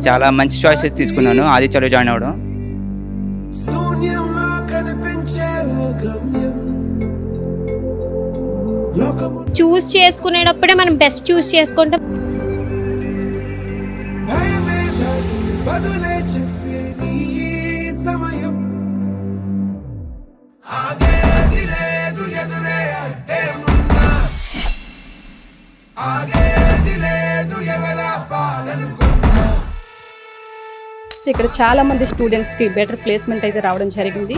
చాలా మంచి చాయిస్ అయితే తీసుకున్నాను ఆదిత్యలో జాయిన్ అవ్వడం. చూస్ చేసుకునేటప్పుడే మనం బెస్ట్ చూస్ చేసుకుంటాం. ఇక్కడ చాలా మంది స్టూడెంట్స్ కి బెటర్ ప్లేస్మెంట్ అయితే రావడం జరిగింది.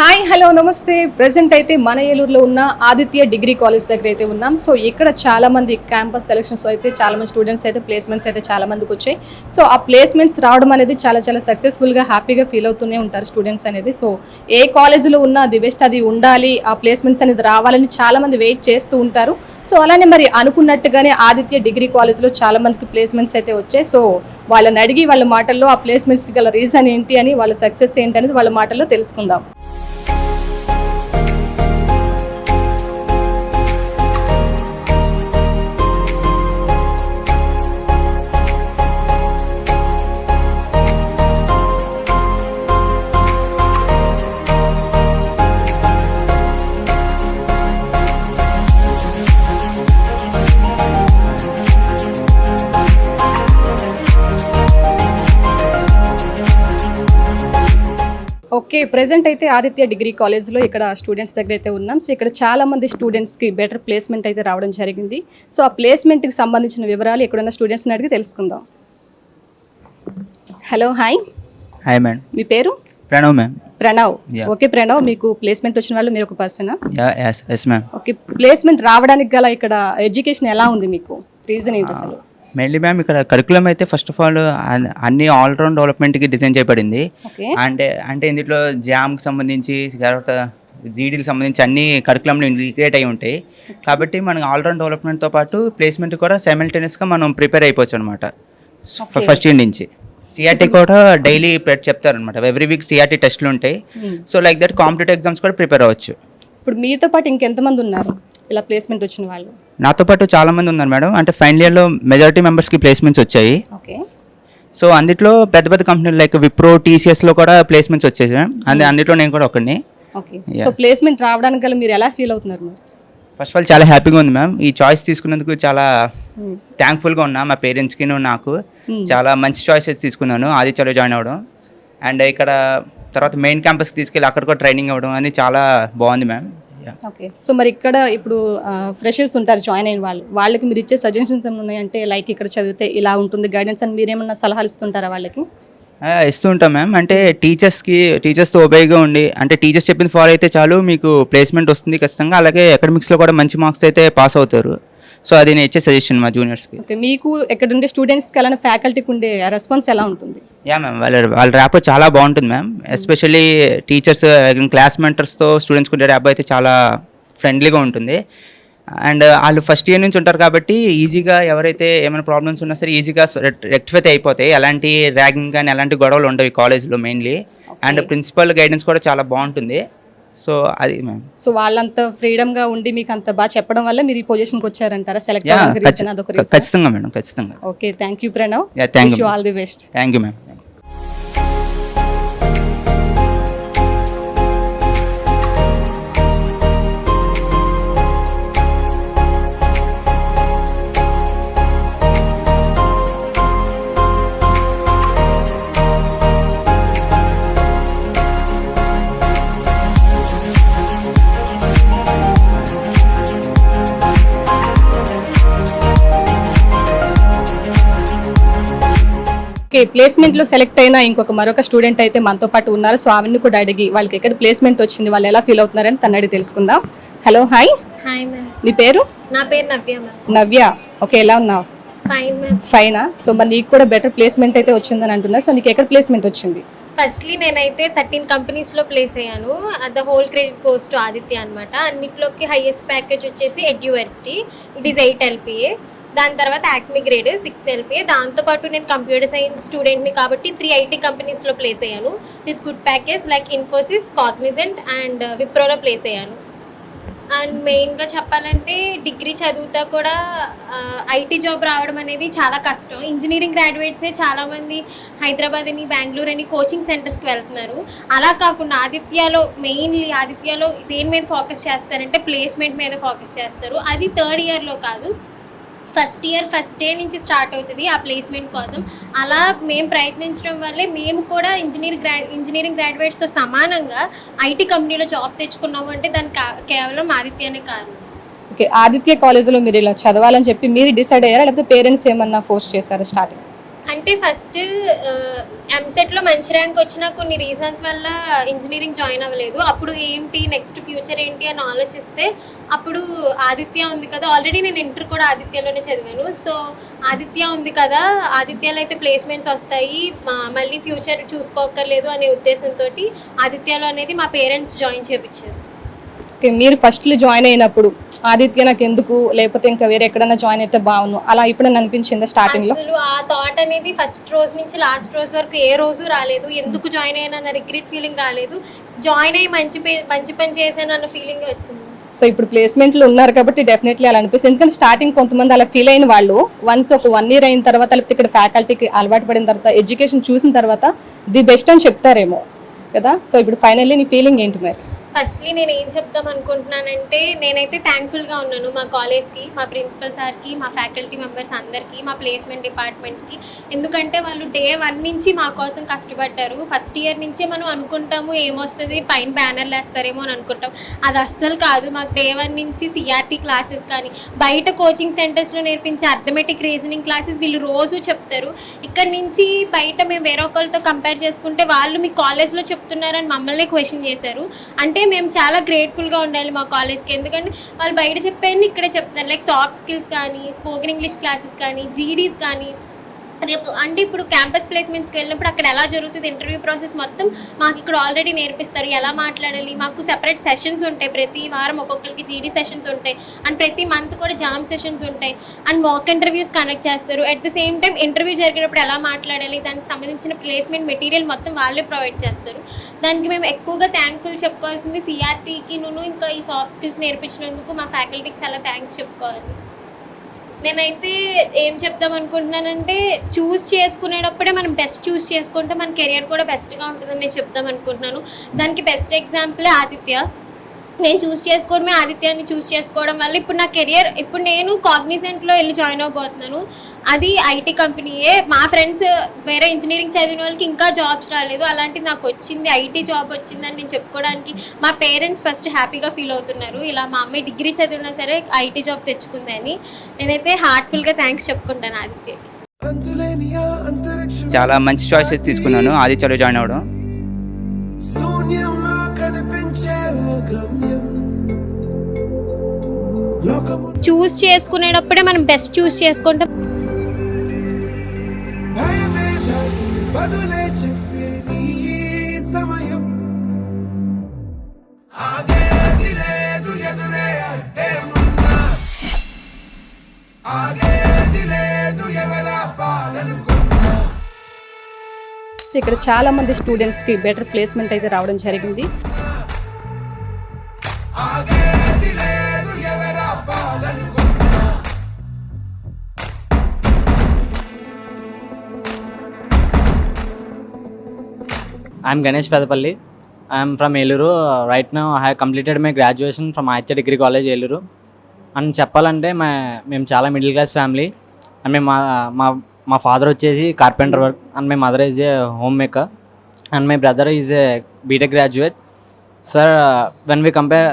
హాయ్ హలో నమస్తే. ప్రెసెంట్ అయితే మన ఏలూరులో ఉన్న ఆదిత్య డిగ్రీ కాలేజ్ దగ్గర అయితే ఉన్నాం. సో ఇక్కడ చాలా మంది క్యాంపస్ సెలక్షన్స్ అయితే చాలా మంది స్టూడెంట్స్ అయితే ప్లేస్మెంట్స్ అయితే చాలా మందికి వచ్చాయి. సో ఆ ప్లేస్మెంట్స్ రావడం అనేది చాలా చాలా సక్సెస్ఫుల్గా హ్యాపీగా ఫీల్ అవుతూనే ఉంటారు స్టూడెంట్స్ అనేది. సో ఏ కాలేజీలో ఉన్నా ది బెస్ట్ అది ఉండాలి, ఆ ప్లేస్మెంట్స్ అనేది రావాలని చాలా మంది వెయిట్ చేస్తూ ఉంటారు. సో అలానే మరి అనుకున్నట్టుగానే ఆదిత్య డిగ్రీ కాలేజ్లో చాలా మందికి ప్లేస్మెంట్స్ అయితే వచ్చాయి. సో వాళ్ళని అడిగి వాళ్ళ మాటల్లో ఆ ప్లేస్మెంట్స్కి గల రీజన్ ఏంటి అని, వాళ్ళ సక్సెస్ ఏంటి అనేది వాళ్ళ మాటల్లో తెలుసుకుందాం. ఓకే, ప్రెసెంట్ అయితే ఆదిత్య డిగ్రీ కాలేజ్లో ఇక్కడ స్టూడెంట్స్ దగ్గర అయితే ఉన్నాం. సో ఇక్కడ చాలా మంది స్టూడెంట్స్కి బెటర్ ప్లేస్మెంట్ అయితే రావడం జరిగింది. సో ఆ ప్లేస్మెంట్కి సంబంధించిన వివరాలు ఇక్కడున్న స్టూడెంట్స్ని అడిగి తెలుసుకుందాం. Hello, hi. Hi madam. మీ పేరు? ప్రణవ్ మ్యామ్. ప్రణవ్. ఓకే ప్రణవ్, మీకు ప్లేస్మెంట్ వచ్చిన వాళ్ళు మీరు ఒక పర్సనా? Yes ma'am. ఓకే, ప్లేస్మెంట్ రావడానికి గల ఇక్కడ ఎడ్యుకేషన్ ఎలా ఉంది, మీకు రీజన్ ఏంటి అసలు? మెయిన్లీ మ్యామ్ ఇక్కడ కరికులం అయితే ఫస్ట్ ఆఫ్ ఆల్ అన్ని ఆల్రౌండ్ డెవలప్మెంట్కి డిజైన్ చేయబడింది. అంటే ఇందులో జామ్కి సంబంధించి తర్వాత జీడీకి సంబంధించి అన్ని కరికులంలో ఇంటిగ్రేట్ అయి ఉంటాయి. కాబట్టి మనకి ఆల్రౌండ్ డెవలప్మెంట్తో పాటు ప్లేస్మెంట్ కూడా సైమల్టేనియస్గా మనం ప్రిపేర్ అయిపోవచ్చు అనమాట. ఫస్ట్ ఇయర్ నుంచి సిఆర్టీ కూడా డైలీ చెప్తారనమాట. ఎవ్రీ వీక్ సిఆర్టీ టెస్ట్లు ఉంటాయి. So like that competitive exams కూడా ప్రిపేర్ అవ్వచ్చు. ఇప్పుడు మీతో పాటు ఇంకెంతమంది ఉన్నారు ఇలా ప్లేస్మెంట్ వచ్చిన వాళ్ళు? నాతో పాటు చాలా మంది ఉన్నారు మేడం. అంటే ఫైనల్ ఇయర్లో మెజారిటీ మెంబర్స్కి ప్లేస్మెంట్స్ వచ్చాయి. ఓకే. సో అందులో పెద్ద పెద్ద కంపెనీలు లైక్ విప్రో, టీసీఎస్లో కూడా ప్లేస్మెంట్స్ వచ్చేసి అందులో నేను కూడా ఒకరిని. ఓకే. సో ప్లేస్మెంట్ రావడానికి గల మీరు ఎలా ఫీల్ అవుతున్నారు మరి? ఫస్ట్ ఆఫ్ ఆల్ చాలా హ్యాపీగా ఉంది మ్యామ్. ఈ చాయిస్ తీసుకున్నందుకు చాలా థ్యాంక్ఫుల్గా ఉన్నా. మా పేరెంట్స్కి నాకు చాలా మంచి చాయిస్ అయితే తీసుకున్నాను ఆదిత్యలో జాయిన్ అవ్వడం. అండ్ ఇక్కడ తర్వాత మెయిన్ క్యాంపస్కి తీసుకెళ్ళి అక్కడ కూడా ట్రైనింగ్ అవ్వడం అనేది చాలా బాగుంది మ్యామ్. ఓకే. సో మరి ఇక్కడ ఇప్పుడు ఫ్రెషర్స్ ఉంటారు జాయిన్ అయిన వాళ్ళకి మీరు ఇచ్చే సజెషన్స్ ఏమైనా ఉన్నాయంటే లైక్ ఇక్కడ చదివితే ఇలా ఉంటుంది గైడెన్స్ అని మీరేమన్నా సలహాలు ఇస్తుంటారా వాళ్ళకి? ఇస్తూ ఉంటాం మ్యామ్. అంటే టీచర్స్తో ఒబేగా ఉండి, అంటే టీచర్స్ చెప్పింది ఫాలో అయితే చాలు మీకు ప్లేస్మెంట్ వస్తుంది ఖచ్చితంగా. అలాగే అకాడమిక్స్లో కూడా మంచి మార్క్స్ అయితే పాస్ అవుతారు. సో అది నేను ఇచ్చే సజెషన్ మా జూనియర్స్కి. ఓకే. మీకు ఇక్కడ ఉండే స్టూడెంట్స్కి అలానే ఫ్యాకల్టీకి ఉండే రెస్పాన్స్ ఎలా ఉంటుంది? యా మ్యామ్, వాళ్ళ ర్యాప్ చాలా బాగుంటుంది మ్యామ్. ఎస్పెషల్లీ టీచర్స్, క్లాస్ మెంటర్స్తో స్టూడెంట్స్కి ఉండే ర్యాప్ అయితే చాలా ఫ్రెండ్లీగా ఉంటుంది. అండ్ వాళ్ళు ఫస్ట్ ఇయర్ నుంచి ఉంటారు కాబట్టి ఈజీగా ఎవరైతే ఏమైనా ప్రాబ్లమ్స్ ఉన్నా సరే ఈజీగా రెక్టిఫై అయిపోతాయి. ఎలాంటి ర్యాగింగ్ కానీ ఎలాంటి గొడవలు ఉండవు ఈ కాలేజ్లో మెయిన్లీ. అండ్ ప్రిన్సిపల్ గైడెన్స్ కూడా చాలా బాగుంటుంది. సో అది మ్యామ్. సో వాళ్ళంత ఫ్రీడమ్గా ఉండి మీకు అంత బాగా చెప్పడం వల్ల మీరు ఈ పొజిషన్కి వచ్చారంటారా? సెలెక్ట్ ఖచ్చితంగా మేడం, ఖచ్చితంగా. Okay, thank you Pranav. Thank you. All the best. Thank you ma'am. Okay, placement లో సెలెక్ట్ అయిన మరొక స్టూడెంట్ అయితే మనతో పాటు ఉన్నారు. సో ఆవిడ్ని కూడా అడిగి వాళ్ళకి ఎక్కడ ప్లేస్మెంట్ వచ్చింది, వాళ్ళు ఎలా ఫీల్ అవుతున్నారని తన అడిగి తెలుసుకుందాం. Hello, hi. Hi ma'am. నీ పేరు? నా పేరు నవ్య మ్యామ్. నవ్య. ఓకే, ఎలా ఉన్నావు? Fine ma'am. ఫైనా? సో మరి నీకు కూడా బెటర్ ప్లేస్మెంట్ అయితే వచ్చిందని అంటున్నారు. సో నీకు ఎక్కడ ప్లేస్మెంట్ వచ్చింది? ఫస్ట్లీ నేనైతే 13 కంపెనీస్లో ప్లేస్ అయ్యాను. The whole credit course to Aditya అనమాట. అన్నిట్లోకి హైయెస్ట్ ప్యాకేజ్ వచ్చేసి ఎడ్యూవర్సిటీ. It is 8 LPA. దాని తర్వాత యాక్మి గ్రేడ్ 6 LPA. దాంతోపాటు నేను కంప్యూటర్ సైన్స్ స్టూడెంట్ని కాబట్టి 3 IT కంపెనీస్లో ప్లేస్ అయ్యాను with good package like Infosys, Cognizant and విప్రోలో ప్లేస్ అయ్యాను. అండ్ మెయిన్గా చెప్పాలంటే డిగ్రీ చదువుతా కూడా ఐటీ జాబ్ రావడం అనేది చాలా కష్టం. ఇంజనీరింగ్ గ్రాడ్యుయేట్సే చాలామంది హైదరాబాద్ అని, బెంగళూరు అని కోచింగ్ సెంటర్స్కి వెళ్తున్నారు. అలా కాకుండా ఆదిత్యలో దేని మీద ఫోకస్ చేస్తారంటే ప్లేస్మెంట్ మీద ఫోకస్ చేస్తారు. అది థర్డ్ ఇయర్లో కాదు, ఫస్ట్ డే నుంచి స్టార్ట్ అవుతుంది ఆ ప్లేస్మెంట్ కోసం. అలా మేము ప్రయత్నించడం వల్లే మేము కూడా ఇంజనీరింగ్ గ్రాడ్యుయేట్స్తో సమానంగా ఐటీ కంపెనీలో జాబ్ తెచ్చుకున్నాము అంటే దానికి కేవలం ఆదిత్యనే కారణం. ఓకే, ఆదిత్య కాలేజీలో మీరు ఇలా చదవాలని చెప్పి మీరు డిసైడ్ అయ్యారా, లేకపోతే పేరెంట్స్ ఏమన్నా ఫోర్స్ చేశారా స్టార్టింగ్? అంటే ఫస్ట్ ఎంసెట్లో మంచి ర్యాంక్ వచ్చిన కొన్ని రీజన్స్ వల్ల ఇంజనీరింగ్ జాయిన్ అవ్వలేదు. అప్పుడు ఏంటి నెక్స్ట్ ఫ్యూచర్ ఏంటి అని ఆలోచిస్తే అప్పుడు ఆదిత్య ఉంది కదా, ఆల్రెడీ నేను ఇంటర్ కూడా ఆదిత్యలోనే చదివాను. సో ఆదిత్య ఉంది కదా, ఆదిత్యలో అయితే ప్లేస్మెంట్స్ వస్తాయి, మళ్ళీ ఫ్యూచర్ చూసుకోక్కర్లేదు అనే ఉద్దేశంతో ఆదిత్యలో అనేది మా పేరెంట్స్ జాయిన్ చేయించారు. ఓకే, మీరు ఫస్ట్లో జాయిన్ అయినప్పుడు ఆదిత్య నాకు ఎందుకు, లేకపోతే ఇంకా వేరే ఎక్కడైనా జాయిన్ అయితే బాగుండు అలా ఎప్పుడైనా అనిపించిందా స్టార్టింగ్లో? అసలు ఆ థాట్ అనేది ఫస్ట్ రోజు నుంచి లాస్ట్ రోజు వరకు ఏ రోజు రాలేదు. ఎందుకు జాయిన్ అయ్యానన్న రిగ్రెట్ ఫీలింగ్ రాలేదు. జాయిన్ అయ్యి మంచి పని చేశాను అన్న ఫీలింగ్ వచ్చింది. సో ఇప్పుడు ప్లేస్మెంట్లో ఉన్నారు కాబట్టి డెఫినెట్లీ అలా అనిపిస్తుంది. ఎందుకంటే స్టార్టింగ్ కొంతమంది అలా ఫీల్ అయిన వాళ్ళు వన్స్ ఒక 1 year అయిన తర్వాత, లేకపోతే ఇక్కడ ఫ్యాకల్టీకి అలవాటు పడిన తర్వాత, ఎడ్యుకేషన్ చూసిన తర్వాత ది బెస్ట్ అని చెప్తారేమో కదా. సో ఇప్పుడు ఫైనల్లీ నీ ఫీలింగ్ ఏంటి మరి? ఫస్ట్లీ నేను ఏం చెప్దాం అనుకుంటున్నానంటే నేనైతే థ్యాంక్ఫుల్గా ఉన్నాను మా కాలేజ్కి, మా ప్రిన్సిపల్ సార్కి, మా ఫ్యాకల్టీ మెంబర్స్ అందరికీ, మా ప్లేస్మెంట్ డిపార్ట్మెంట్కి. ఎందుకంటే వాళ్ళు డే 1 నుంచి మా కోసం కష్టపడ్డారు. ఫస్ట్ ఇయర్ నుంచే మనం అనుకుంటాము ఏమొస్తుంది, పైన బ్యానర్లు వేస్తారేమో అని అనుకుంటాం. అది అస్సలు కాదు. మాకు డే 1 నుంచి సిఆర్టీ క్లాసెస్ కానీ, బయట కోచింగ్ సెంటర్స్లో నేర్పించే అర్థమెటిక్ రీజనింగ్ క్లాసెస్ వీళ్ళు రోజు చెప్తారు. ఇక్కడ నుంచి బయట మేము వేరే ఒకరితో కంపేర్ చేసుకుంటే వాళ్ళు మీ కాలేజ్లో చెప్తున్నారని మమ్మల్ని క్వశ్చన్ చేశారు. అంటే మేము చాలా గ్రేట్ఫుల్గా ఉండాలి మా కాలేజ్కి. ఎందుకంటే వాళ్ళు బయట చెప్పేది ఇక్కడే చెప్తున్నారు. లైక్ సాఫ్ట్ స్కిల్స్ కానీ, స్పోకెన్ ఇంగ్లీష్ క్లాసెస్ కానీ, జీడీస్ కానీ. రేపు అంటే ఇప్పుడు క్యాంపస్ ప్లేస్మెంట్స్కి వెళ్ళినప్పుడు అక్కడ ఎలా జరుగుతుంది ఇంటర్వ్యూ ప్రాసెస్ మొత్తం మాకు ఇక్కడ ఆల్రెడీ నేర్పిస్తారు. ఎలా మాట్లాడాలి, మాకు సెపరేట్ సెషన్స్ ఉంటాయి. ప్రతి వారం ఒక్కొక్కరికి జీడీ సెషన్స్ ఉంటాయి. అండ్ ప్రతి మంత్ కూడా జామ్ సెషన్స్ ఉంటాయి. అండ్ మాక్ ఇంటర్వ్యూస్ కనెక్ట్ చేస్తారు. At the same time interview జరిగేటప్పుడు ఎలా మాట్లాడాలి, దానికి సంబంధించిన ప్లేస్మెంట్ మెటీరియల్ మొత్తం వాళ్ళే ప్రొవైడ్ చేస్తారు. దానికి మేము ఎక్కువగా థ్యాంక్ఫుల్ చెప్పుకోవాల్సింది సిఆర్టీకి, ఇంకా ఈ సాఫ్ట్ స్కిల్స్ నేర్పించినందుకు మా ఫ్యాకల్టీకి చాలా థ్యాంక్స్ చెప్పుకోవాలి. నేనైతే ఏం చెప్దాం అనుకుంటున్నానంటే చూస్ చేసుకునేటప్పుడే మనం బెస్ట్ చూస్ చేసుకుంటే మన కెరియర్ కూడా బెస్ట్గా ఉంటుందని నేను చెప్దాం అనుకుంటున్నాను. దానికి బెస్ట్ ఎగ్జాంపులే ఆదిత్య. నేను ఆదిత్యాన్ని చూస్ చేసుకోవడం వల్ల ఇప్పుడు నా కెరియర్, ఇప్పుడు నేను కాగ్నిజెంట్లో వెళ్ళి జాయిన్ అవ్వబోతున్నాను. అది ఐటీ కంపెనీయే. మా ఫ్రెండ్స్ వేరే ఇంజనీరింగ్ చదివిన వాళ్ళకి ఇంకా జాబ్స్ రాలేదు, అలాంటిది నాకు వచ్చింది, ఐటీ జాబ్ వచ్చిందని నేను చెప్పుకోవడానికి మా పేరెంట్స్ ఫస్ట్ హ్యాపీగా ఫీల్ అవుతున్నారు. ఇలా మా అమ్మాయి డిగ్రీ చదివినా సరే ఐటీ జాబ్ తెచ్చుకుంది అని. నేనైతే హార్ట్ఫుల్గా థ్యాంక్స్ చెప్పుకుంటాను ఆదిత్యకి. చాలా మంచి చాయిసెస్ తీసుకున్నాను ఆదిత్యలో జాయిన్ అవ్వడం. చూస్ చేసుకునేటప్పుడే మనం బెస్ట్ చూస్ చేసుకుంటాం. ఇక్కడ చాలా మంది స్టూడెంట్స్కి బెటర్ ప్లేస్మెంట్ అయితే రావడం జరిగింది. I'm Ganesh Pedapalli. I'm from Eluru. Right now I have completed my graduation from Aditya Degree College, Eluru. And చెప్పాలంటే మేము చాలా మిడిల్ క్లాస్ ఫ్యామిలీ. అండ్ మా ఫాదర్ వచ్చేసి carpenter work, and my mother is a home maker, and my brother is a BTech graduate. Sir when we compare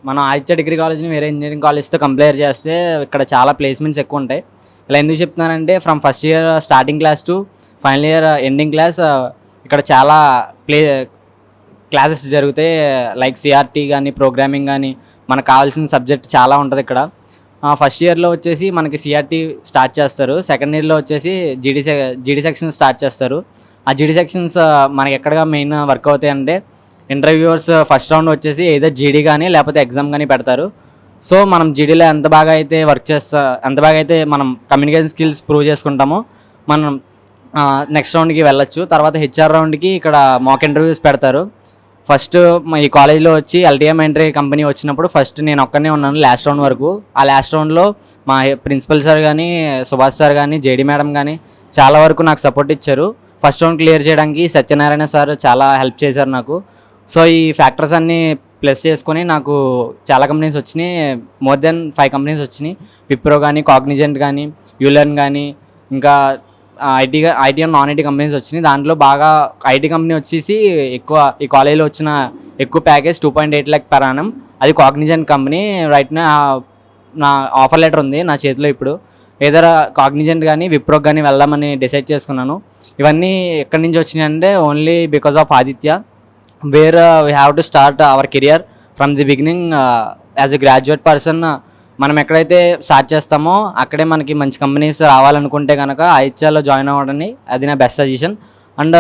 మనం Aditya degree కాలేజ్ని వేరే engineering కాలేజ్తో compare చేస్తే ఇక్కడ చాలా ప్లేస్మెంట్స్ ఎక్కువ ఉంటాయి. ఇలా ఎందుకు చెప్తున్నానంటే from first year starting class to final year ending class ఇక్కడ చాలా క్లాసెస్ జరుగుతాయి. లైక్ సిఆర్టీ కానీ, ప్రోగ్రామింగ్ కానీ, మనకు కావాల్సిన సబ్జెక్ట్ చాలా ఉంటుంది ఇక్కడ. ఫస్ట్ ఇయర్లో వచ్చేసి మనకి సిఆర్టీ స్టార్ట్ చేస్తారు. సెకండ్ ఇయర్లో వచ్చేసి జీడీ సెక్షన్ స్టార్ట్ చేస్తారు. ఆ జీడీ సెక్షన్స్ మనకి ఎక్కడగా మెయిన్ వర్క్ అవుతాయి అంటే ఇంటర్వ్యూవర్స్ ఫస్ట్ రౌండ్ వచ్చేసి ఏదో జీడీ కానీ లేకపోతే ఎగ్జామ్ కానీ పెడతారు. సో మనం జీడీలో ఎంత బాగా అయితే ఎంత బాగా అయితే మనం కమ్యూనికేషన్ స్కిల్స్ ప్రూవ్ చేసుకుంటామో మనం నెక్స్ట్ రౌండ్కి వెళ్ళొచ్చు. తర్వాత హెచ్ఆర్ రౌండ్కి ఇక్కడ మాక్ ఇంటర్వ్యూస్ పెడతారు. ఫస్ట్ ఈ కాలేజ్లో వచ్చి ఎల్టీఎం ఎంట్రీ కంపెనీ వచ్చినప్పుడు ఫస్ట్ నేను ఒక్కనే ఉన్నాను లాస్ట్ రౌండ్ వరకు. ఆ లాస్ట్ రౌండ్లో మా ప్రిన్సిపల్ సార్ కానీ, సుభాష్ సార్ కానీ, జేడీ మేడం కానీ చాలా వరకు నాకు సపోర్ట్ ఇచ్చారు. ఫస్ట్ రౌండ్ క్లియర్ చేయడానికి సత్యనారాయణ సార్ చాలా హెల్ప్ చేశారు నాకు. సో ఈ ఫ్యాక్టర్స్ అన్నీ ప్లస్ చేసుకొని నాకు చాలా కంపెనీస్ వచ్చినాయి, మోర్ దెన్ 5 కంపెనీస్ వచ్చినాయి. విప్రో కానీ, కాగ్నిజెంట్ కానీ, యూలర్న్ కానీ, ఇంకా IT and non IT companies వచ్చినాయి. దాంట్లో బాగా ఐటీ కంపెనీ వచ్చేసి ఎక్కువ ఈ కాలేజీలో వచ్చిన ఎక్కువ ప్యాకేజ్ 2.8 lakh per annum. అది కాగ్నిజెంట్ కంపెనీ. రైట్ నా ఆఫర్ లెటర్ ఉంది నా చేతిలో. ఇప్పుడు ఏదైనా కాగ్నిజెంట్ కానీ విప్రోకి కానీ వెళ్దామని డిసైడ్ చేసుకున్నాను. ఇవన్నీ ఎక్కడి నుంచి వచ్చినాయి అంటే only because of Aditya, where we have to start our career from the beginning as a graduate person. మనం ఎక్కడైతే స్టార్ట్ చేస్తామో అక్కడే మనకి మంచి కంపెనీస్ రావాలనుకుంటే కనుక ఆదిత్యలో జాయిన్ అవ్వడానికి అది నా బెస్ట్ సజెషన్. అండ్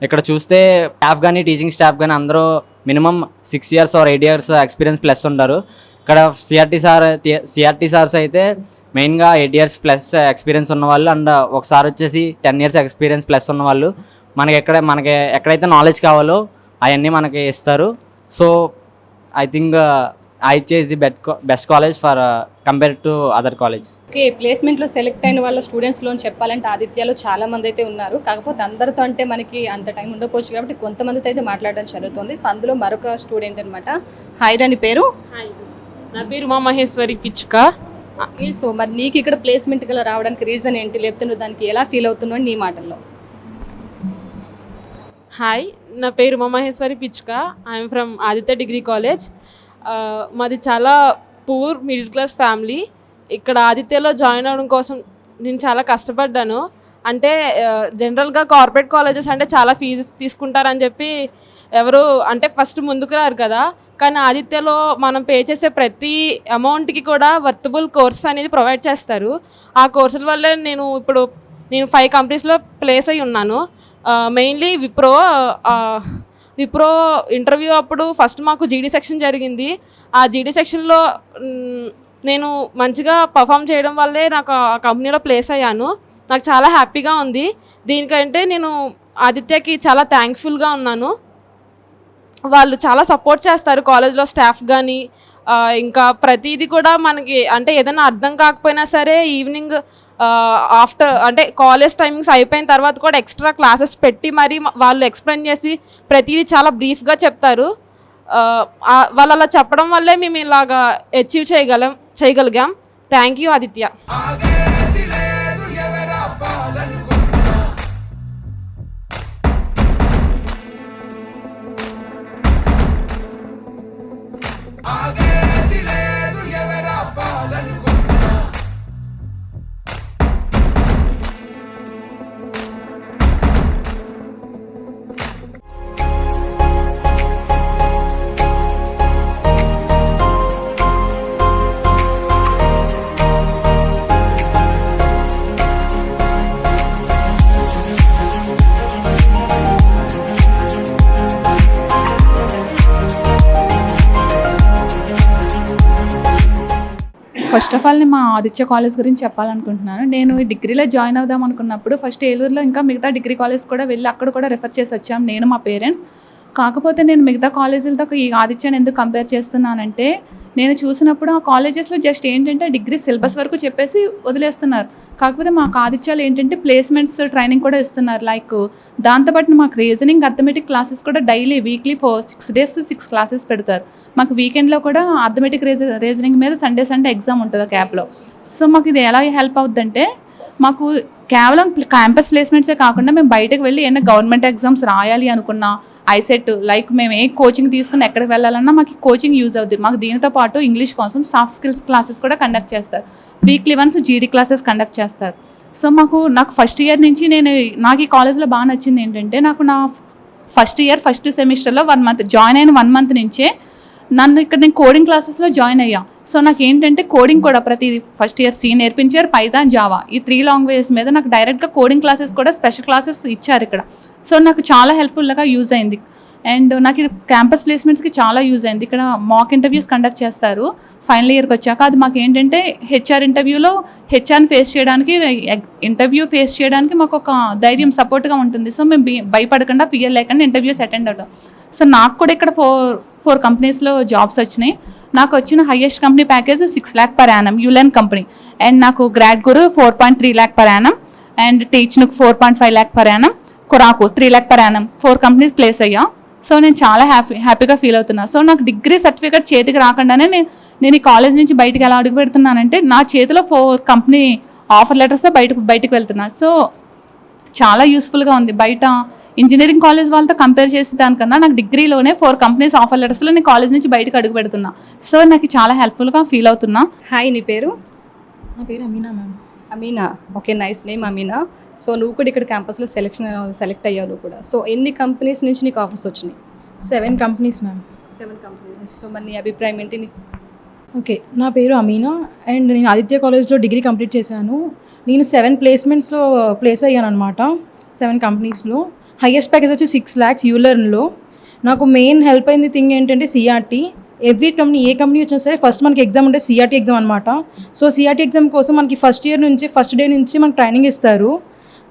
ఇక్కడ చూస్తే స్టాఫ్ కానీ, టీచింగ్ స్టాఫ్ కానీ అందరూ minimum 6 years or 8 years experience plus ఉంటారు. ఇక్కడ సిఆర్టీ సార్స్ అయితే మెయిన్గా 8 years ప్లస్ ఎక్స్పీరియన్స్ ఉన్నవాళ్ళు, అండ్ ఒకసారి వచ్చేసి 10 years ఎక్స్పీరియన్స్ ప్లస్ ఉన్నవాళ్ళు. మనకి ఎక్కడైతే నాలెడ్జ్ కావాలో అవన్నీ మనకి ఇస్తారు. So I think Aditya is the best college for compare to other college. Okay, ప్లేస్మెంట్లో సెలెక్ట్ అయిన వాళ్ళ స్టూడెంట్స్లో చెప్పాలంటే ఆదిత్యలో చాలా మంది అయితే ఉన్నారు. కాకపోతే అందరితో అంటే మనకి అంత టైం ఉండకపోవచ్చు కాబట్టి కొంతమందితో అయితే మాట్లాడడం జరుగుతుంది. సో అందులో మరొక స్టూడెంట్ అనమాట. హాయ్ రాని పేరు? నా పేరు ఉమా మహేశ్వరి పిచ్చుక. సో మరి నీకు ఇక్కడ ప్లేస్మెంట్ గల రావడానికి రీజన్ ఏంటి, లేకపోతే నువ్వు దానికి ఎలా ఫీల్ అవుతున్నావు అని నీ మాటల్లో? హాయ్, నా పేరు ఉమా మహేశ్వరి పిచ్చుక. I'm from Aditya degree college. మాది చాలా పూర్ మిడిల్ క్లాస్ ఫ్యామిలీ. ఇక్కడ ఆదిత్యలో జాయిన్ అవ్వడం కోసం నేను చాలా కష్టపడ్డాను. అంటే జనరల్గా కార్పొరేట్ కాలేజెస్ అంటే చాలా ఫీజు తీసుకుంటారని చెప్పి ఎవరు అంటే ఫస్ట్ ముందుకు రారు కదా. కానీ ఆదిత్యలో మనం పే చేసే ప్రతి అమౌంట్కి కూడా వర్తబుల్ కోర్స్ అనేది ప్రొవైడ్ చేస్తారు. ఆ కోర్సుల వల్లే నేను 5 కంపెనీస్లో ప్లేస్ అయి ఉన్నాను. మెయిన్లీ విప్రో ఇంటర్వ్యూ అప్పుడు ఫస్ట్ మాకు జీడీ సెక్షన్ జరిగింది. ఆ జీడీ సెక్షన్లో నేను మంచిగా పర్ఫామ్ చేయడం వల్లే నాకు ఆ కంపెనీలో ప్లేస్ అయ్యాను. నాకు చాలా హ్యాపీగా ఉంది. దీనికంటే నేను ఆదిత్యకి చాలా థ్యాంక్ఫుల్గా ఉన్నాను. వాళ్ళు చాలా సపోర్ట్ చేస్తారు కాలేజ్లో స్టాఫ్ కానీ, ఇంకా ప్రతిదీ కూడా మనకి అంటే ఏదైనా అర్థం కాకపోయినా సరే ఈవినింగ్ ఆఫ్టర్ అంటే కాలేజ్ టైమింగ్స్ అయిపోయిన తర్వాత కూడా ఎక్స్ట్రా క్లాసెస్ పెట్టి మరి వాళ్ళు ఎక్స్ప్లెయిన్ చేసి ప్రతిదీ చాలా బ్రీఫ్గా చెప్తారు. వాళ్ళు అలా చెప్పడం వల్లే మేము ఇలాగా అచీవ్ చేయగలిగాం. Thank you Aditya. First of all నేను మా ఆదిత్య కాలేజ్ గురించి చెప్పాలనుకుంటున్నాను. నేను ఈ డిగ్రీలో జాయిన్ అవుదాం అనుకున్నప్పుడు ఫస్ట్ ఏలూరులో ఇంకా మిగతా డిగ్రీ కాలేజ్ కూడా వెళ్ళి అక్కడ కూడా రెఫర్ చేసి వచ్చాము నేను, మా పేరెంట్స్. కాకపోతే నేను మిగతా కాలేజీలతో ఈ ఆదిత్యని ఎందుకు కంపేర్ చేస్తున్నానంటే, నేను చూసినప్పుడు ఆ కాలేజెస్లో జస్ట్ ఏంటంటే డిగ్రీ సిలబస్ వరకు చెప్పేసి వదిలేస్తున్నారు. కాకపోతే మాకు ఆదిత్యాలు ఏంటంటే ప్లేస్మెంట్స్ ట్రైనింగ్ కూడా ఇస్తున్నారు. లైక్ దాంతోపాటు మాకు రీజనింగ్, అర్థమెటిక్ క్లాసెస్ కూడా డైలీ వీక్లీ 6 days 6 classes పెడతారు. మాకు వీకెండ్లో కూడా అర్థమెటిక్ రీజనింగ్ మీద సండే ఎగ్జామ్ ఉంటుంది క్యాప్లో. సో మాకు ఇది ఎలా హెల్ప్ అవుతుందంటే, మాకు కేవలం క్యాంపస్ ప్లేస్మెంట్సే కాకుండా మేము బయటకు వెళ్ళి ఏమైనా గవర్నమెంట్ ఎగ్జామ్స్ రాయాలి అనుకున్నా, ఐసెట్ లైక్ మేము ఏ కోచింగ్ తీసుకుని ఎక్కడికి వెళ్ళాలన్నా మాకు కోచింగ్ యూజ్ అవుతుంది. మాకు దీనితో పాటు ఇంగ్లీష్ కోసం సాఫ్ట్ స్కిల్స్ క్లాసెస్ కూడా కండక్ట్ చేస్తారు. వీక్లీ వన్స్ జీడీ క్లాసెస్ కండక్ట్ చేస్తారు. సో నాకు ఫస్ట్ ఇయర్ నుంచి నాకు ఈ కాలేజ్లో బాగా నచ్చింది ఏంటంటే, నాకు నా ఫస్ట్ ఇయర్ ఫస్ట్ సెమిస్టర్లో 1 month జాయిన్ అయిన 1 month నుంచే నేను కోడింగ్ క్లాసెస్లో జాయిన్ అయ్యా. సో నాకు ఏంటంటే కోడింగ్ కూడా ప్రతి ఫస్ట్ ఇయర్ సి నేర్పించారు, పైథాన్, జావా ఈ 3 languages మీద నాకు డైరెక్ట్గా కోడింగ్ క్లాసెస్ కూడా స్పెషల్ క్లాసెస్ ఇచ్చారు ఇక్కడ. సో నాకు చాలా హెల్ప్ఫుల్గా యూజ్ అయింది. అండ్ నాకు ఇది క్యాంపస్ ప్లేస్మెంట్స్కి చాలా యూజ్ అయింది. ఇక్కడ మాక్ ఇంటర్వ్యూస్ కండక్ట్ చేస్తారు ఫైనల్ ఇయర్కి వచ్చాక. అది మాకు ఏంటంటే హెచ్ఆర్ ఇంటర్వ్యూలో హెచ్ఆర్ని ఫేస్ చేయడానికి, ఇంటర్వ్యూ ఫేస్ చేయడానికి మాకు ఒక ధైర్యం సపోర్ట్గా ఉంటుంది. సో మేము భయపడకుండా ఫియర్ లేకుండా ఇంటర్వ్యూస్ అటెండ్ అవుతాం. సో నాకు కూడా ఇక్కడ ఫోర్ కంపెనీస్లో జాబ్స్ వచ్చినాయి. నాకు వచ్చిన highest company package 6 lakh per annum యులెన్ కంపెనీ. అండ్ నాకు Grad Guru 4.3 lakh per annum and Teachnook 4.5 lakh per annum, కొరాకు 3 lakh per annum. 4 companies place అయ్యా. సో నేను చాలా హ్యాపీగా ఫీల్ అవుతున్నా. సో నాకు డిగ్రీ సర్టిఫికేట్ చేతికి రాకుండానే నేను ఈ కాలేజ్ నుంచి బయటికి ఎలా అడుగు పెడుతున్నానంటే నా చేతిలో 4 కంపెనీ ఆఫర్ లెటర్స్తో బయటకు వెళ్తున్నా. సో చాలా యూస్ఫుల్గా ఉంది. బయట ఇంజనీరింగ్ కాలేజ్ వాళ్ళతో కంపేర్ చేసే దానికన్నా నాకు డిగ్రీలోనే 4 కంపెనీస్ ఆఫర్ లెటర్స్లో నేను కాలేజ్ నుంచి బయటకు అడుగు పెడుతున్నా. సో నాకు చాలా హెల్ప్ఫుల్గా ఫీల్ అవుతున్నా. హాయ్, నీ పేరు? నా పేరు Amina ma'am. Amina, okay, nice name Amina. So నువ్వు కూడా ఇక్కడ క్యాంపస్లో సెలెక్ట్ అయ్యావు నువ్వు కూడా. సో ఎన్ని కంపెనీస్ నుంచి నీకు ఆఫర్స్ వచ్చినాయి? 7 కంపెనీస్ మ్యామ్. 7 కంపెనీస్. సో మరి నీ అభిప్రాయం ఏంటి? ఓకే, నా పేరు అమీనా అండ్ నేను ఆదిత్య కాలేజ్లో డిగ్రీ కంప్లీట్ చేశాను. నేను 7 ప్లేస్మెంట్స్లో ప్లేస్ అయ్యాను అనమాట. 7 కంపెనీస్లో. హైయెస్ట్ ప్యాకేజ్ వచ్చి 6 lakhs యూలర్న్లో. నాకు మెయిన్ హెల్ప్ అయింది థింగ్ ఏంటంటే సిఆర్టీ. ఎవ్రీ కంపెనీ, ఏ కంపెనీ వచ్చినా సరే ఫస్ట్ మనకి ఎగ్జామ్ ఉంటే సిఆర్టీ ఎగ్జామ్ అనమాట. సో సిఆర్టీ ఎగ్జామ్ కోసం మనకి ఫస్ట్ డే నుంచి మనకి ట్రైనింగ్ ఇస్తారు.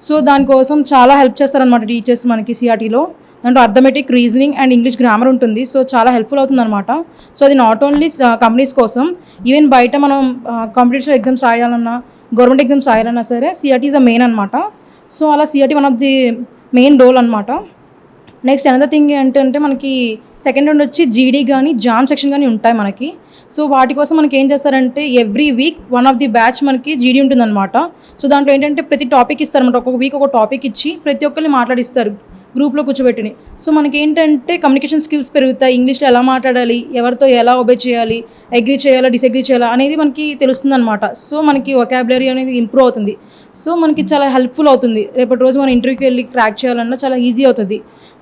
సో దానికోసం చాలా హెల్ప్ చేస్తారనమాట టీచర్స్ మనకి సిఆర్టీలో. దాంట్లో arithmetic, reasoning and English grammar ఉంటుంది. సో చాలా హెల్ప్ఫుల్ అవుతుంది అనమాట. సో అది నాట్ ఓన్లీ కంపెనీస్ కోసం, ఈవెన్ బయట మనం కాంపిటేటివ్ ఎగ్జామ్స్ రాయాలన్నా, గవర్నమెంట్ ఎగ్జామ్స్ రాయాలన్నా సరే సిఆర్టీ ఈజ్ ద మెయిన్ అనమాట. సో అలా CRT one of the main role అనమాట. నెక్స్ట్ అనదర్ థింగ్ ఏంటంటే మనకి సెకండ్ రౌండ్ వచ్చి జీడీ కానీ జామ్ సెక్షన్ కానీ ఉంటాయి మనకి. సో వాటి కోసం మనకి ఏం చేస్తారంటే every week one of the batch మనకి జీడీ ఉంటుందన్నమాట. సో దాంట్లో ఏంటంటే ప్రతి టాపిక్ ఇస్తారనమాట. ఒక్కొక్క వీక్ ఒక టాపిక్ ఇచ్చి ప్రతి ఒక్కరిని మాట్లాడిస్తారు గ్రూప్లో కూర్చోబెట్టుని. సో మనకి ఏంటంటే కమ్యూనికేషన్ స్కిల్స్ పెరుగుతాయి. ఇంగ్లీష్లో ఎలా మాట్లాడాలి, ఎవరితో ఎలా ఒబే చేయాలి, అగ్రీ చేయాలా, డిసగ్రీ చేయాలా అనేది మనకి తెలుస్తుంది అనమాట. సో మనకి వొకాబులరీ అనేది ఇంప్రూవ్ అవుతుంది. సో మనకి చాలా హెల్ప్ఫుల్ అవుతుంది. రేపటి రోజు మనం ఇంటర్వ్యూకి వెళ్ళి క్రాక్ చేయాలన్నా చాలా ఈజీ అవుతుంది.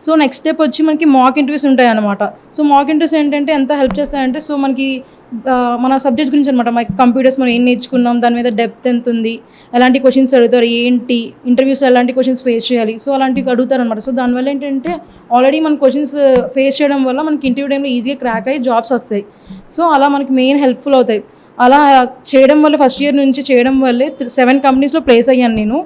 సో నెక్స్ట్ స్టెప్ వచ్చి మనకి మాక్ ఇంటర్వ్యూస్ ఉంటాయి అనమాట. సో మాక్ ఇంటర్వ్యూస్ ఏంటంటే ఎంత హెల్ప్ చేస్తాయంటే, సో మనకి మన సబ్జెక్ట్స్ గురించి అనమాట. మనకి కంప్యూటర్స్ మనం ఏం నేర్చుకున్నాం, దాని మీద డెప్త్ ఎంత ఉంది, ఎలాంటి క్వశ్చన్స్ అడుగుతారు, ఏంటి ఇంటర్వ్యూస్లో ఎలాంటి క్వశ్చన్స్ ఫేస్ చేయాలి, సో అలాంటివి అడుగుతారు అనమాట. సో దానివల్ల ఏంటంటే ఆల్రెడీ మన క్వశ్చన్స్ ఫేస్ చేయడం వల్ల మనకి ఇంటర్వ్యూ టైంలో ఈజీగా క్రాక్ అయ్యి జాబ్స్ వస్తాయి. సో అలా మనకి మెయిన్ హెల్ప్ఫుల్ అవుతాయి. అలా చేయడం వల్ల ఫస్ట్ ఇయర్ నుంచి చేయడం వల్లే 7 కంపెనీస్లో ప్లేస్ అయ్యాను నేను.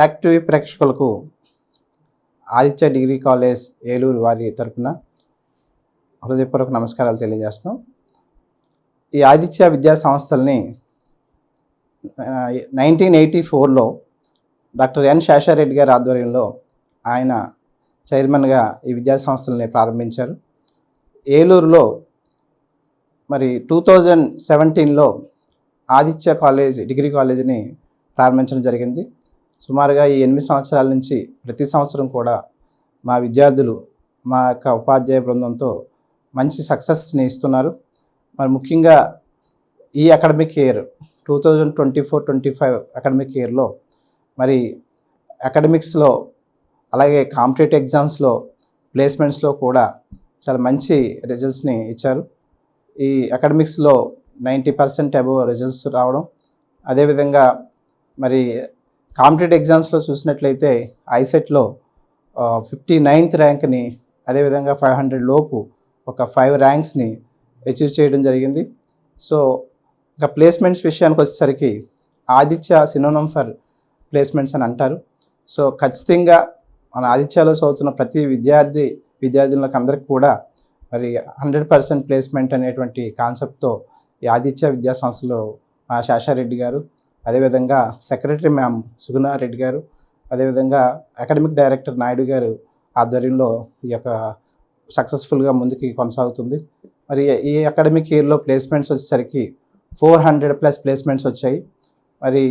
యాక్టివ్ ప్రేక్షకులకు ఆదిత్య డిగ్రీ కాలేజ్ ఏలూరు వారి తరపున హృదయపూర్వక నమస్కారాలు తెలియజేస్తున్నాం. ఈ ఆదిత్య విద్యా సంస్థల్ని 1984లో డాక్టర్ ఎన్ శేషారెడ్డి గారి ఆధ్వర్యంలో ఆయన చైర్మన్గా ఈ విద్యా సంస్థల్ని ప్రారంభించారు. ఏలూరులో మరి 2017లో ఆదిత్య కాలేజ్ డిగ్రీ కాలేజీని ప్రారంభించడం జరిగింది. సుమారుగా ఈ 8 సంవత్సరాల నుంచి ప్రతి సంవత్సరం కూడా మా విద్యార్థులు మా యొక్క ఉపాధ్యాయ బృందంతో మంచి సక్సెస్ని ఇస్తున్నారు. మరి ముఖ్యంగా ఈ అకాడమిక్ ఇయర్ 2024-25 అకాడమిక్ ఇయర్లో మరి అకాడమిక్స్లో అలాగే కాంపిటేటివ్ ఎగ్జామ్స్లో ప్లేస్మెంట్స్లో కూడా చాలా మంచి రిజల్ట్స్ని ఇచ్చారు. ఈ అకాడమిక్స్లో 90% అబోవ్ రిజల్ట్స్ రావడం, అదేవిధంగా మరి కాంపిటేటివ్ ఎగ్జామ్స్లో చూసినట్లయితే ఐసెట్లో 59th ర్యాంక్ని, అదేవిధంగా 500 లోపు ఒక 5 ర్యాంక్స్ని అచీవ్ చేయడం జరిగింది. సో ఇంకా ప్లేస్మెంట్స్ విషయానికి వచ్చేసరికి ఆదిత్య సినోనమ్ ఫర్ ప్లేస్మెంట్స్ అని అంటారు. సో ఖచ్చితంగా మన ఆదిత్యలో చదువుతున్న ప్రతి విద్యార్థులకు అందరికీ కూడా మరి 100% ప్లేస్మెంట్ అనేటువంటి కాన్సెప్ట్తో ఈ ఆదిత్య విద్యా సంస్థలో మా శేషారెడ్డి గారు, అదేవిధంగా సెక్రటరీ మ్యామ్ సుగుణారెడ్డి గారు, అదేవిధంగా అకాడమిక్ డైరెక్టర్ నాయుడు గారు ఆధ్వర్యంలో ఈ యొక్క సక్సెస్ఫుల్గా ముందుకి కొనసాగుతుంది. మరి ఈ అకాడమిక్ ఇయర్లో ప్లేస్మెంట్స్ వచ్చేసరికి 400+ ప్లేస్మెంట్స్ వచ్చాయి. మరి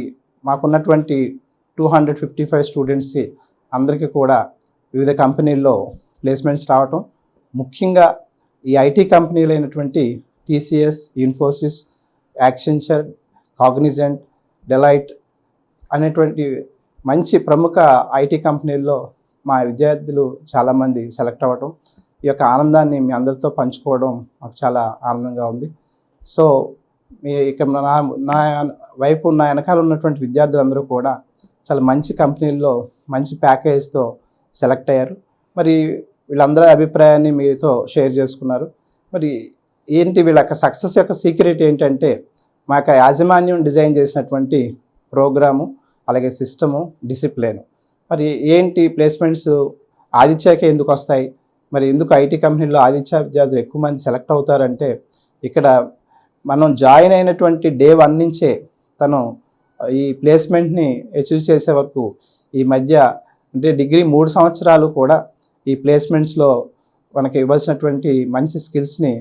మాకున్నటువంటి 255 స్టూడెంట్స్ అందరికీ కూడా వివిధ కంపెనీల్లో ప్లేస్మెంట్స్ రావటం, ముఖ్యంగా ఈ ఐటీ కంపెనీలు అయినటువంటి TCS, Infosys, Accenture, Cognizant, Delight అనేటువంటి మంచి ప్రముఖ ఐటీ కంపెనీల్లో మా విద్యార్థులు చాలామంది సెలెక్ట్ అవ్వటం, ఈ యొక్క ఆనందాన్ని మీ అందరితో పంచుకోవడం మాకు చాలా ఆనందంగా ఉంది. సో మీ ఇక్కడ నా వైపు నా వెనకాల ఉన్నటువంటి విద్యార్థులందరూ కూడా చాలా మంచి కంపెనీల్లో మంచి ప్యాకేజ్తో సెలెక్ట్ అయ్యారు. మరి వీళ్ళందరి అభిప్రాయాన్ని మీతో షేర్ చేసుకున్నారు. మరి ఏంటి వీళ్ళ యొక్క సక్సెస్ యొక్క సీక్రెట్ ఏంటంటే మా యొక్క యాజమాన్యం డిజైన్ చేసినటువంటి ప్రోగ్రాము, అలాగే సిస్టము, డిసిప్లిన్. మరి ఏంటి ప్లేస్మెంట్స్ ఆదిత్యకే ఎందుకు వస్తాయి, మరి ఎందుకు ఐటీ కంపెనీలో ఆదిత్య విద్యార్థులు ఎక్కువ మంది సెలెక్ట్ అవుతారంటే ఇక్కడ మనం జాయిన్ అయినటువంటి డే 1 నుంచే తను ఈ ప్లేస్మెంట్ని అచీవ్ చేసే వరకు ఈ మధ్య అంటే డిగ్రీ 3 సంవత్సరాలు కూడా ఈ ప్లేస్మెంట్స్లో మనకి ఇవ్వాల్సినటువంటి మంచి స్కిల్స్ని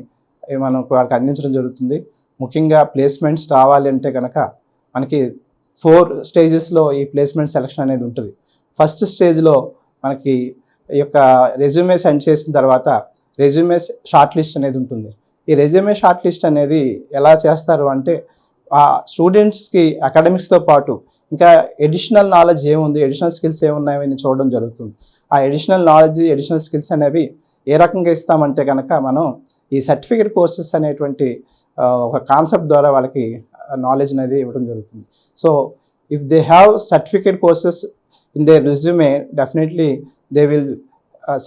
మనం వాళ్ళకి అందించడం జరుగుతుంది. ముఖ్యంగా ప్లేస్మెంట్స్ రావాలి అంటే కనుక మనకి 4 స్టేజెస్లో ఈ ప్లేస్మెంట్ సెలక్షన్ అనేది ఉంటుంది. ఫస్ట్ స్టేజ్లో మనకి ఈ యొక్క రెజ్యూమే సెండ్ చేసిన తర్వాత రెజ్యూమే షార్ట్ లిస్ట్ అనేది ఉంటుంది. ఈ రెజ్యూమే షార్ట్ లిస్ట్ అనేది ఎలా చేస్తారు అంటే ఆ స్టూడెంట్స్కి అకాడమిక్స్తో పాటు ఇంకా ఎడిషనల్ నాలెడ్జ్ ఏముంది, ఎడిషనల్ స్కిల్స్ ఏమున్నాయని చూడడం జరుగుతుంది. ఆ ఎడిషనల్ నాలెడ్జ్, ఎడిషనల్ స్కిల్స్ అనేవి ఏ రకంగా ఇస్తామంటే కనుక మనం ఈ సర్టిఫికేట్ కోర్సెస్ అనేటువంటి ఒక కాన్సెప్ట్ ద్వారా వాళ్ళకి నాలెడ్జ్ అనేది ఇవ్వడం జరుగుతుంది. So if they have certificate courses in there resume definitely they will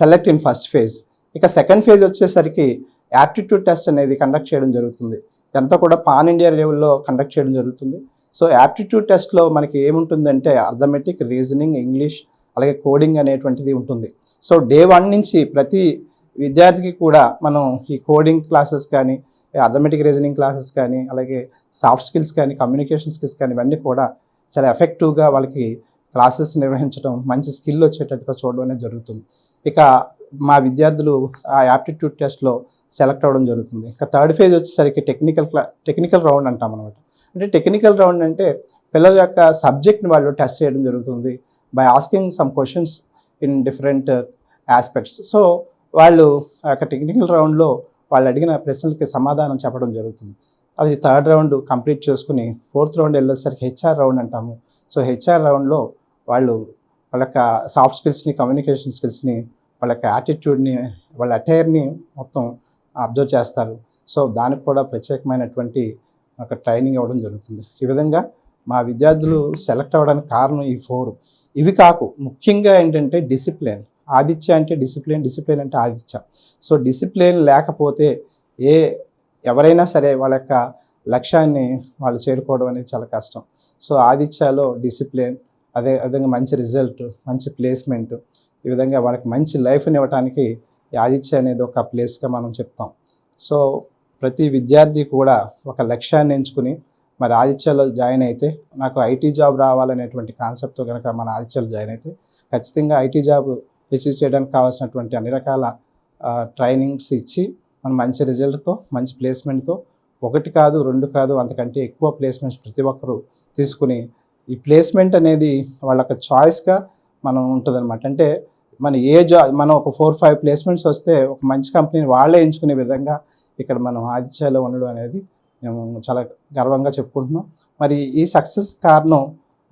select in first phase. ఇక సెకండ్ ఫేజ్ వచ్చేసరికి యాప్టిట్యూడ్ టెస్ట్ అనేది కండక్ట్ చేయడం జరుగుతుంది. ఇదంతా కూడా పాన్ ఇండియా లెవెల్లో కండక్ట్ చేయడం జరుగుతుంది. సో యాప్టిట్యూడ్ టెస్ట్లో మనకి ఏముంటుందంటే అర్థమెటిక్, రీజనింగ్, ఇంగ్లీష్, అలాగే కోడింగ్ అనేటువంటిది ఉంటుంది. సో డే 1 నుంచి ప్రతి విద్యార్థికి కూడా మనం ఈ కోడింగ్ క్లాసెస్ కానీ, అర్థమెటిక్, రీజనింగ్ క్లాసెస్ కానీ, అలాగే సాఫ్ట్ స్కిల్స్ కానీ, కమ్యూనికేషన్ స్కిల్స్ కానీ ఇవన్నీ కూడా చాలా ఎఫెక్టివ్గా వాళ్ళకి క్లాసెస్ నిర్వహించడం, మంచి స్కిల్ వచ్చేటట్టుగా చూడడం అనేది జరుగుతుంది. ఇక మా విద్యార్థులు ఆ యాప్టిట్యూడ్ టెస్ట్లో సెలెక్ట్ అవ్వడం జరుగుతుంది. ఇక థర్డ్ ఫేజ్ వచ్చేసరికి టెక్నికల్ రౌండ్ అంటాం అనమాట. అంటే టెక్నికల్ రౌండ్ అంటే పిల్లల యొక్క సబ్జెక్ట్ని వాళ్ళు టెస్ట్ చేయడం జరుగుతుంది by asking some questions in different aspects. So వాళ్ళు ఆ యొక్క టెక్నికల్ రౌండ్లో వాళ్ళు అడిగిన ప్రశ్నలకి సమాధానం చెప్పడం జరుగుతుంది. అది థర్డ్ రౌండ్ కంప్లీట్ చేసుకుని ఫోర్త్ రౌండ్ వెళ్ళేసరికి హెచ్ఆర్ రౌండ్ అంటాము. సో హెచ్ఆర్ రౌండ్లో వాళ్ళ యొక్క సాఫ్ట్ స్కిల్స్ని, కమ్యూనికేషన్ స్కిల్స్ని, వాళ్ళ యొక్క యాటిట్యూడ్ని, వాళ్ళ అటైర్ని మొత్తం అబ్జర్వ్ చేస్తారు. సో దానికి కూడా ప్రత్యేకమైనటువంటి ఒక ట్రైనింగ్ ఇవ్వడం జరుగుతుంది. ఈ విధంగా మా విద్యార్థులు సెలెక్ట్ అవ్వడానికి కారణం ఈ 4. ఇవి కాకు ముఖ్యంగా ఏంటంటే డిసిప్లిన్. ఆదిత్య అంటే డిసిప్లిన్, డిసిప్లిన్ అంటే ఆదిత్య. సో డిసిప్లిన్ లేకపోతే ఎవరైనా సరే వాళ్ళ యొక్క లక్ష్యాన్ని వాళ్ళు చేరుకోవడం అనేది చాలా కష్టం. సో ఆదిత్యలో డిసిప్లిన్, అదే విధంగా మంచి రిజల్ట్, మంచి ప్లేస్మెంట్, ఈ విధంగా వాళ్ళకి మంచి లైఫ్ని ఇవ్వడానికి ఈ ఆదిత్య అనేది ఒక ప్లేస్గా మనం చెప్తాం. సో ప్రతి విద్యార్థి కూడా ఒక లక్ష్యాన్ని ఎంచుకుని మరి ఆదిత్యలో జాయిన్ అయితే, నాకు ఐటీ జాబ్ రావాలనేటువంటి కాన్సెప్ట్తో కనుక మన ఆదిత్యలో జాయిన్ అయితే ఖచ్చితంగా ఐటీ జాబ్ అచీవ్ చేయడానికి కావాల్సినటువంటి అన్ని రకాల ట్రైనింగ్స్ ఇచ్చి మనం మంచి రిజల్ట్తో, మంచి ప్లేస్మెంట్తో 1 కాదు 2 కాదు అంతకంటే ఎక్కువ ప్లేస్మెంట్స్ ప్రతి ఒక్కరూ తీసుకుని ఈ ప్లేస్మెంట్ అనేది వాళ్ళ యొక్క చాయిస్గా మనం ఉంటుందన్నమాట. అంటే మన మనం ఒక 4-5 ప్లేస్మెంట్స్ వస్తే ఒక మంచి కంపెనీని వాళ్ళే ఎంచుకునే విధంగా ఇక్కడ మనం ఆదిత్యలో ఉండడం అనేది మేము చాలా గర్వంగా చెప్పుకుంటున్నాం. మరి ఈ సక్సెస్ కారణం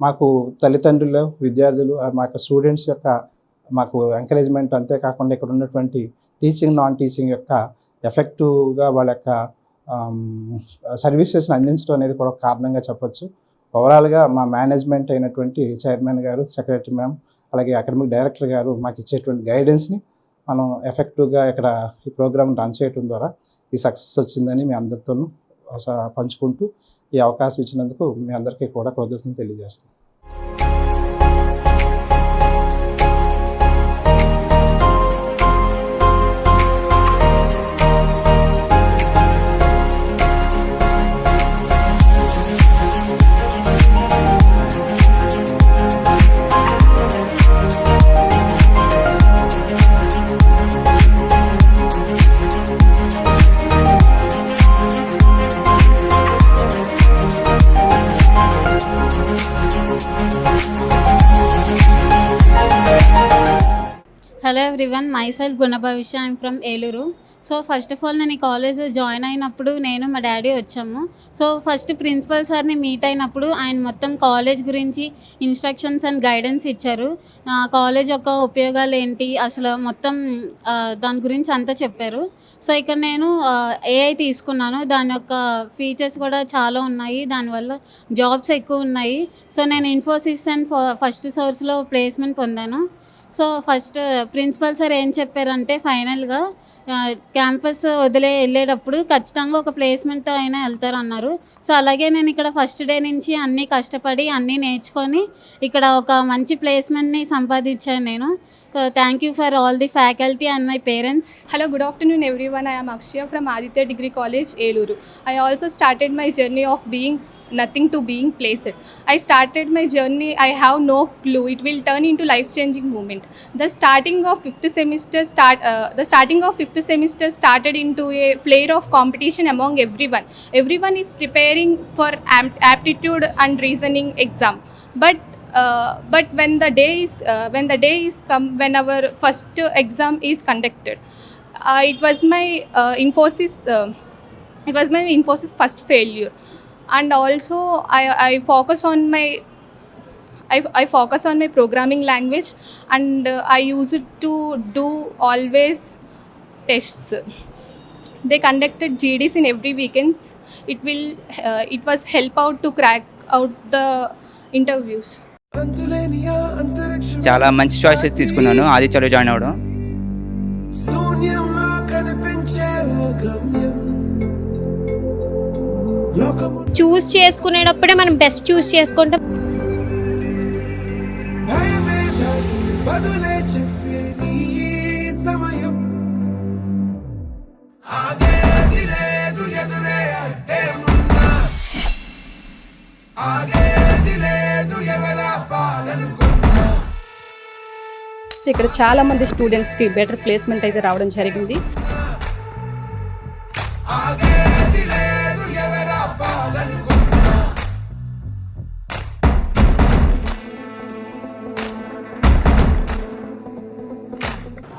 మాకు తల్లిదండ్రులు, విద్యార్థులు, మా యొక్క స్టూడెంట్స్ యొక్క మాకు ఎంకరేజ్మెంట్, అంతేకాకుండా ఇక్కడ ఉన్నటువంటి టీచింగ్, నాన్ టీచింగ్ యొక్క ఎఫెక్టివ్గా వాళ్ళ యొక్క సర్వీసెస్ని అందించడం అనేది కూడా కారణంగా చెప్పొచ్చు. ఓవరాల్గా మా మేనేజ్మెంట్ అయినటువంటి చైర్మన్ గారు, సెక్రటరీ మ్యామ్, అలాగే అకాడమిక్ డైరెక్టర్ గారు మాకు ఇచ్చేటువంటి గైడెన్స్ని మనం ఎఫెక్టివ్గా ఇక్కడ ఈ ప్రోగ్రామ్ రన్ చేయడం ద్వారా ఈ సక్సెస్ వచ్చిందని మీ అందరితోనూ పంచుకుంటూ ఈ అవకాశం ఇచ్చినందుకు మీ అందరికీ కూడా కృతజ్ఞతలు తెలియజేస్తున్నాను. Hello everyone, myself Guna Bhavisha. I am from Eluru. So first of all నేను ఈ కాలేజ్ జాయిన్ అయినప్పుడు నేను మా డాడీ వచ్చాము. సో ఫస్ట్ ప్రిన్సిపల్ సార్ని మీట్ అయినప్పుడు ఆయన మొత్తం కాలేజ్ గురించి ఇన్స్ట్రక్షన్స్ అండ్ గైడెన్స్ ఇచ్చారు. కాలేజ్ యొక్క ఉపయోగాలు ఏంటి అసలు మొత్తం దాని గురించి అంతా చెప్పారు. సో ఇక్కడ నేను ఏఐ తీసుకున్నాను. దాని యొక్క ఫీచర్స్ కూడా చాలా ఉన్నాయి, దానివల్ల జాబ్స్ ఎక్కువ ఉన్నాయి. సో నేను ఇన్ఫోసిస్ అండ్ ఫస్ట్ సోర్స్లో ప్లేస్మెంట్ పొందాను. సో ఫస్ట్ ప్రిన్సిపల్ సార్ ఏం చెప్పారంటే ఫైనల్గా క్యాంపస్ వెళ్ళేటప్పుడు ఖచ్చితంగా ఒక ప్లేస్మెంట్తో అయినా వెళ్తారన్నారు. సో అలాగే నేను ఇక్కడ ఫస్ట్ డే నుంచి అన్నీ కష్టపడి అన్నీ నేర్చుకొని ఇక్కడ ఒక మంచి ప్లేస్మెంట్ని సంపాదించాను నేను. Thank you for all the faculty and my parents. Hello, good afternoon everyone. I am Akshya from Aditya Degree College, Eluru. I also started my journey of being nothing to being placed. I started my journey, I have no clue. It will turn into life-changing moment. The starting of fifth semester started into a flare of competition among everyone. Everyone is preparing for aptitude and reasoning exam. But when the day is come, when our first exam is conducted, it was my Infosys first failure. And also I focus on my programming language, and I use it to do always tests. They conducted GDs in every weekends. It was help out to crack out the interviews. చాలా మంచి choices తీసుకున్నాను ఆదిత్యలో join అవ్వడం. చూస్ చేసుకునేటప్పుడే మనం best చూస్ చేసుకుంటే ఇక్కడ చాలా మంది స్టూడెంట్స్కి బెటర్ ప్లేస్మెంట్ అయితే రావడం జరిగింది.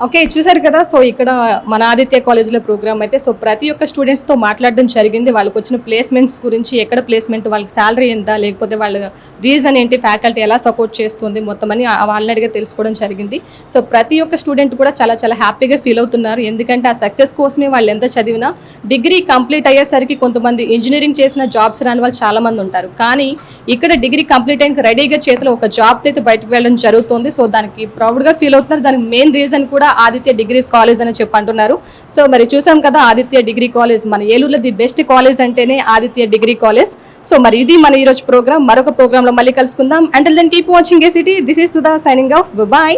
ఓకే, చూసారు కదా. సో ఇక్కడ మన ఆదిత్య కాలేజ్లో ప్రోగ్రామ్ అయితే సో ప్రతి ఒక్క స్టూడెంట్స్తో మాట్లాడడం జరిగింది. వాళ్ళకి వచ్చిన ప్లేస్మెంట్స్ గురించి, ఎక్కడ ప్లేస్మెంట్, వాళ్ళకి శాలరీ ఎంత, లేకపోతే వాళ్ళ రీజన్ ఏంటి, ఫ్యాకల్టీ ఎలా సపోర్ట్ చేస్తుంది మొత్తం అని వాళ్ళని అడిగే తెలుసుకోవడం జరిగింది. సో ప్రతి ఒక్క స్టూడెంట్ కూడా చాలా చాలా హ్యాపీగా ఫీల్ అవుతున్నారు. ఎందుకంటే ఆ సక్సెస్ కోసమే వాళ్ళు ఎంత చదివినా డిగ్రీ కంప్లీట్ అయ్యేసరికి కొంతమంది ఇంజనీరింగ్ చేసిన జాబ్స్ రాని వాళ్ళు చాలామంది ఉంటారు. కానీ ఇక్కడ డిగ్రీ కంప్లీట్ అయిన రెడీగా చేతిలో ఒక జాబ్ అయితే బయటకు వెళ్ళడం జరుగుతుంది. సో దానికి ప్రౌడ్గా ఫీల్ అవుతున్నారు. దానికి మెయిన్ రీజన్ కూడా ఆదిత్య డిగ్రీస్ కాలేజ్ అని చెప్పి అంటున్నారు. సో మరి చూసాం కదా, ఆదిత్య డిగ్రీ కాలేజ్ మన ఏలూరులో ది బెస్ట్ కాలేజ్ అంటేనే ఆదిత్య డిగ్రీ కాలేజ్. సో మరి ఇది మన ఈరోజు ప్రోగ్రామ్. మరొక ప్రోగ్రామ్ లో మళ్ళీ కలుసుకుందాం. Until then keep watching ACT. This is Sudha signing off. By.